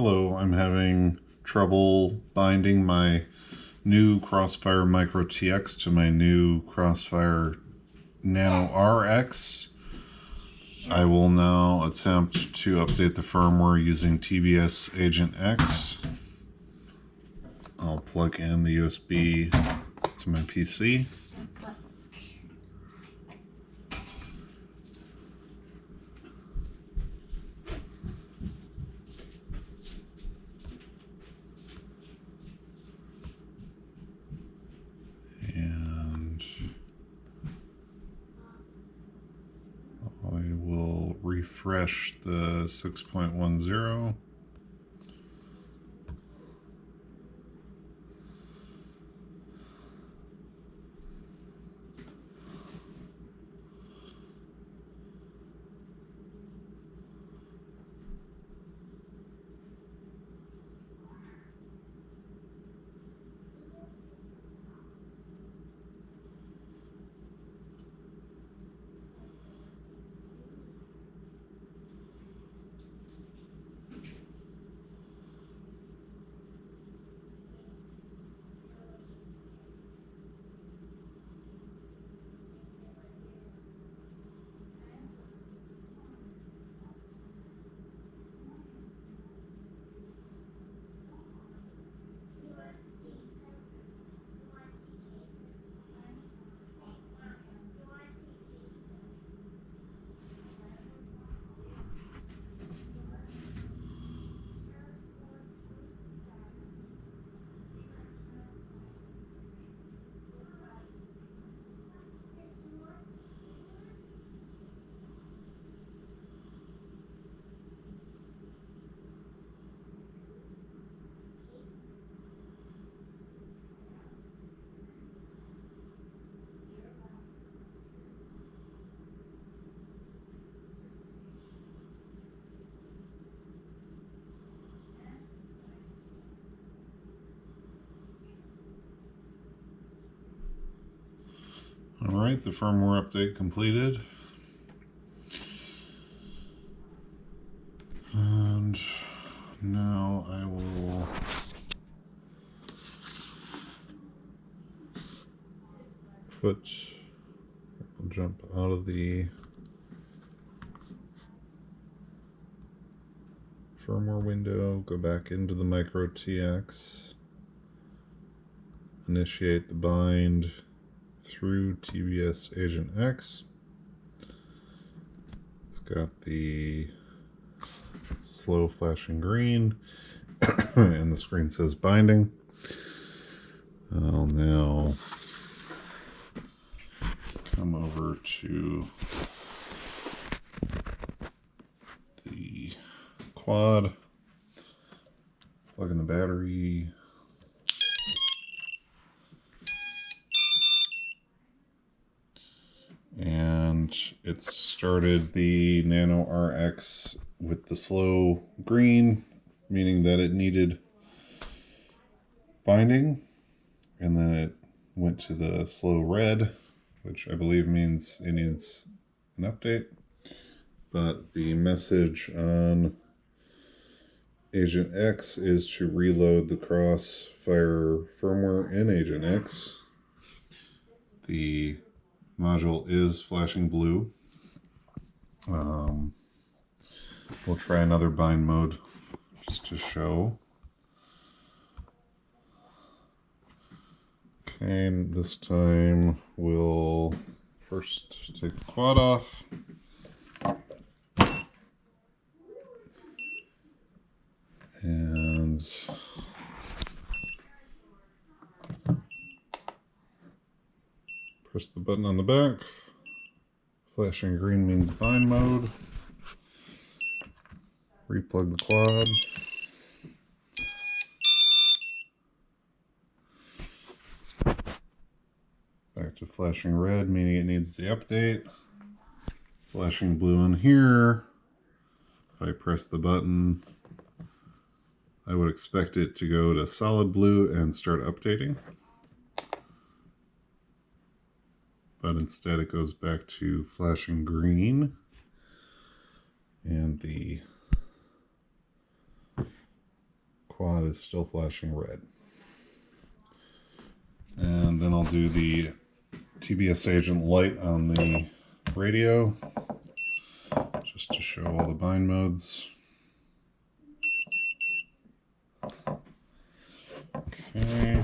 Hello, I'm having trouble binding my new Crossfire MicroTX to my new Crossfire Nano RX. I will now attempt to update the firmware using TBS Agent X. I'll plug in the USB to my PC. And I will refresh the 6.10. Alright, the firmware update completed. And now I will jump out of the firmware window, go back into the MicroTX, initiate the bind through TBS Agent X. It's got the slow flashing green and the screen says binding. I'll now come over to the quad, plug in the battery, and it's started the Nano RX with the slow green, meaning that it needed binding, and then it went to the slow red, which I believe means it needs an update. But the message on Agent X is to reload the Crossfire firmware in Agent X. The module is flashing blue. We'll try another bind mode just to show. Okay, and this time we'll first take the quad off. And press the button on the back. Flashing green means bind mode. Replug the quad. Back to flashing red, meaning it needs the update. Flashing blue in here. If I press the button, I would expect it to go to solid blue and start updating. But instead it goes back to flashing green. And the quad is still flashing red. And then I'll do the TBS agent light on the radio, just to show all the bind modes. Okay.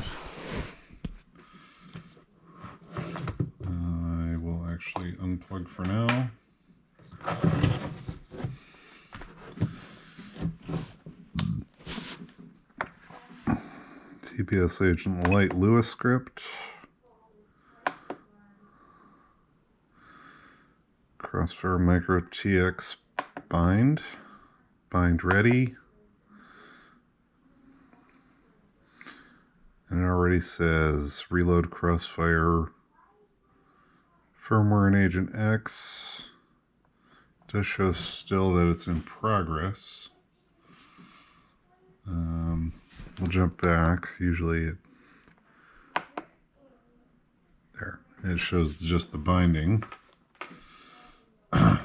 I will actually unplug for now. TPS agent light Lewis script. Crossfire MicroTX bind ready. And it already says reload Crossfire firmware in Agent X. It does show still that it's in progress. We'll jump back. Usually there. It shows just the binding. And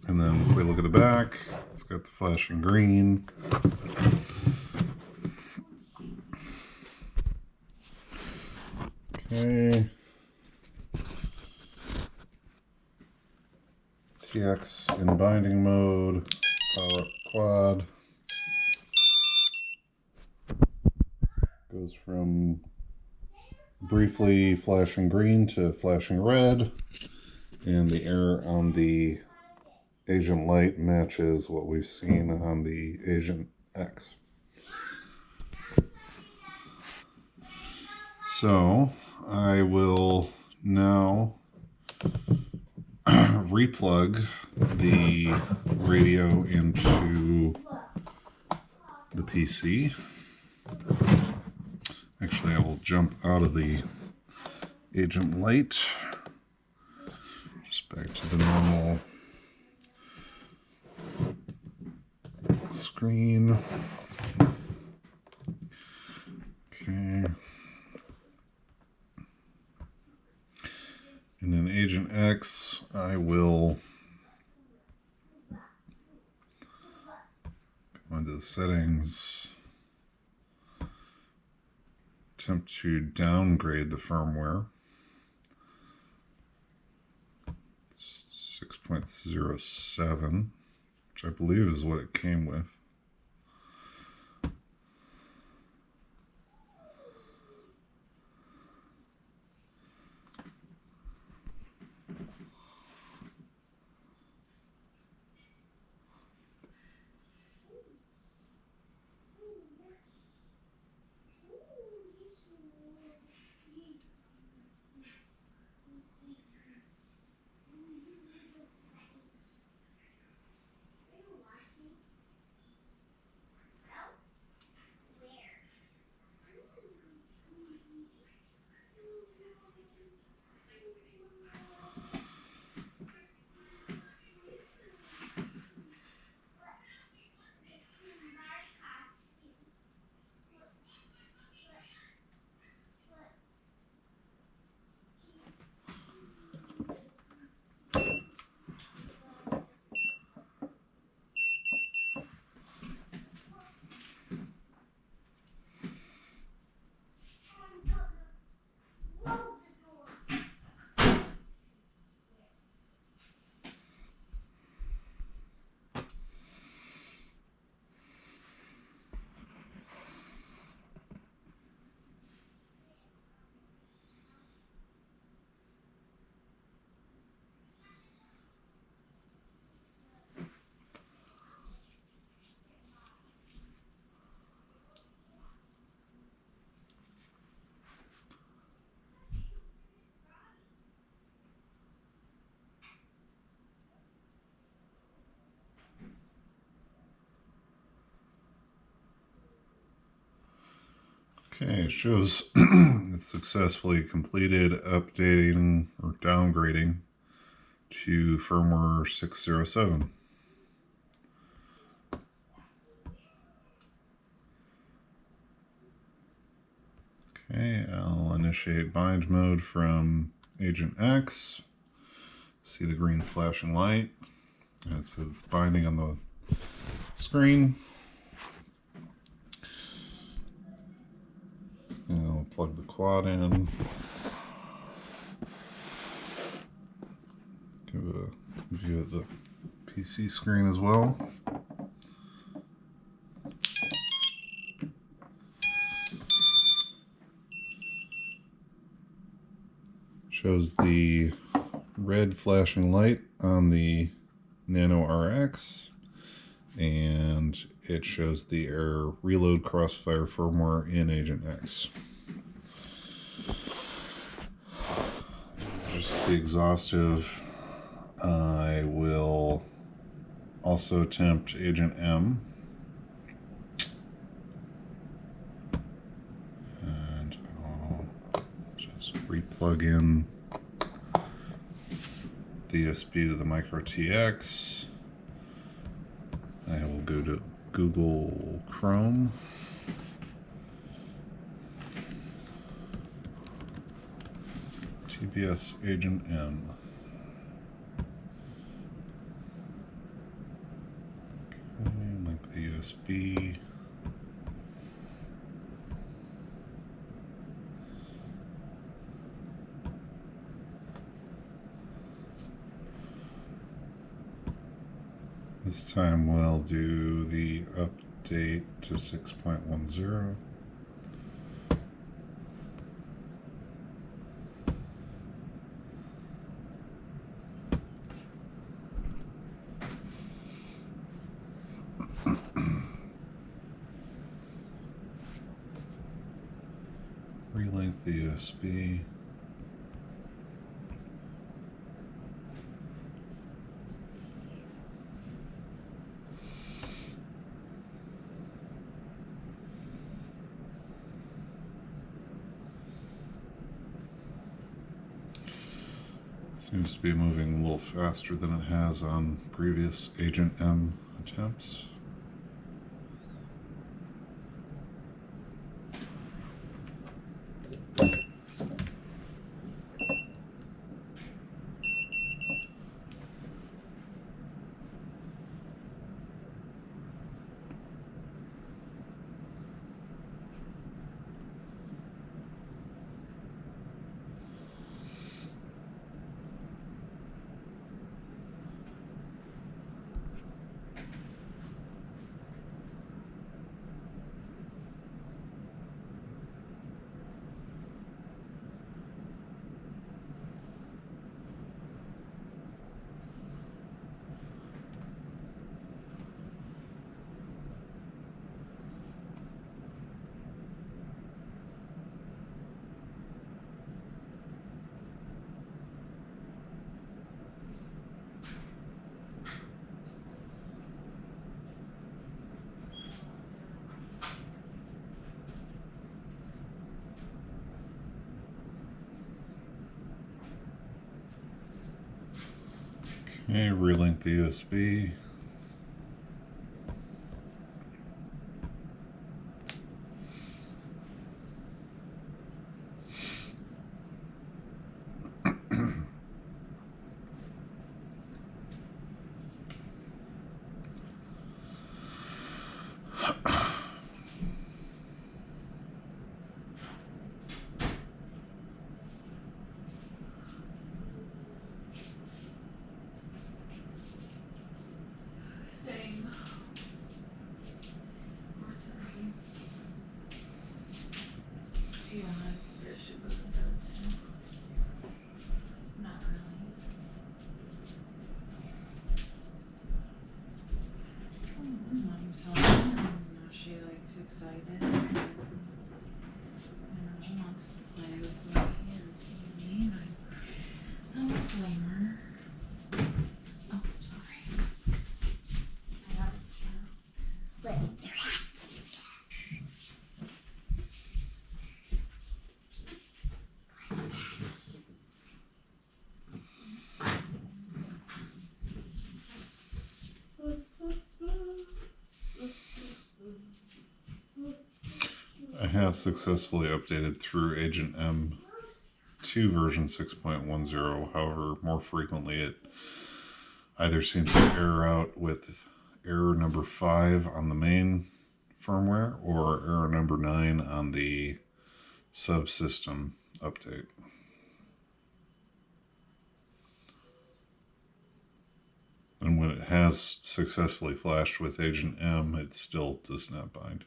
then if we look at the back, it's got the flashing green. Okay. TX in binding mode. Power up quad. Goes from briefly flashing green to flashing red. And the error on the Agent Light matches what we've seen on the Agent X. So I will now replug the radio into the PC. Actually, I will jump out of the Agent Light, just back to the normal screen. Okay. And in Agent X, I will go into the settings, attempt to downgrade the firmware. 6.07, which I believe is what it came with. Okay, it shows it's successfully completed updating or downgrading to firmware 607. Okay, I'll initiate bind mode from Agent X. See the green flashing light. And it says it's binding on the screen. plug the quad in. Give a view of the PC screen as well. Shows the red flashing light on the Nano RX, and it shows the error reload Crossfire firmware in Agent X. Just to be exhaustive, I will also attempt Agent M. And I'll just replug in the USB to the MicroTX. I will go to Google Chrome. TBS Agent M. Okay, link the USB. This time we'll do the update to 6.10. Relink the USB. Seems to be moving a little faster than it has on previous Agent M attempts. Okay, relink the USB. I have successfully updated through Agent M to version 6.10. However, more frequently it either seems to error out with error number 5 on the main firmware or error number 9 on the subsystem update. And when it has successfully flashed with Agent M, it still does not bind.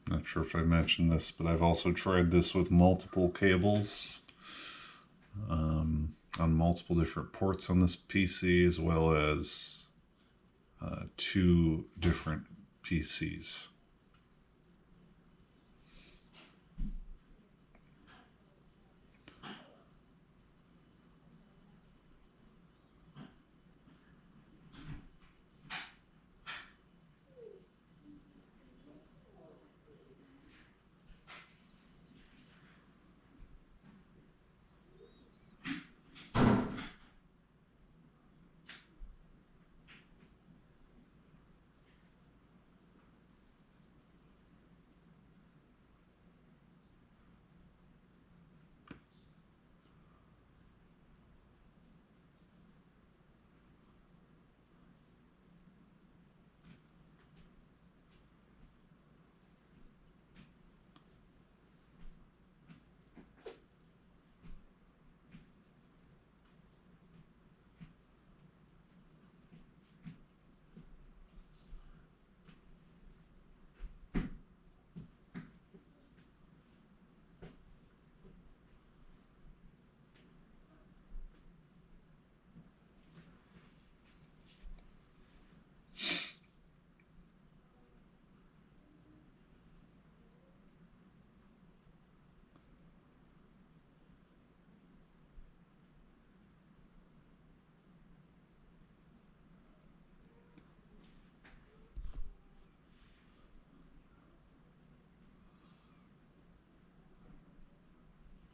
Not sure if I mentioned this, but I've also tried this with multiple cables on multiple different ports on this PC, as well as 2 different PCs.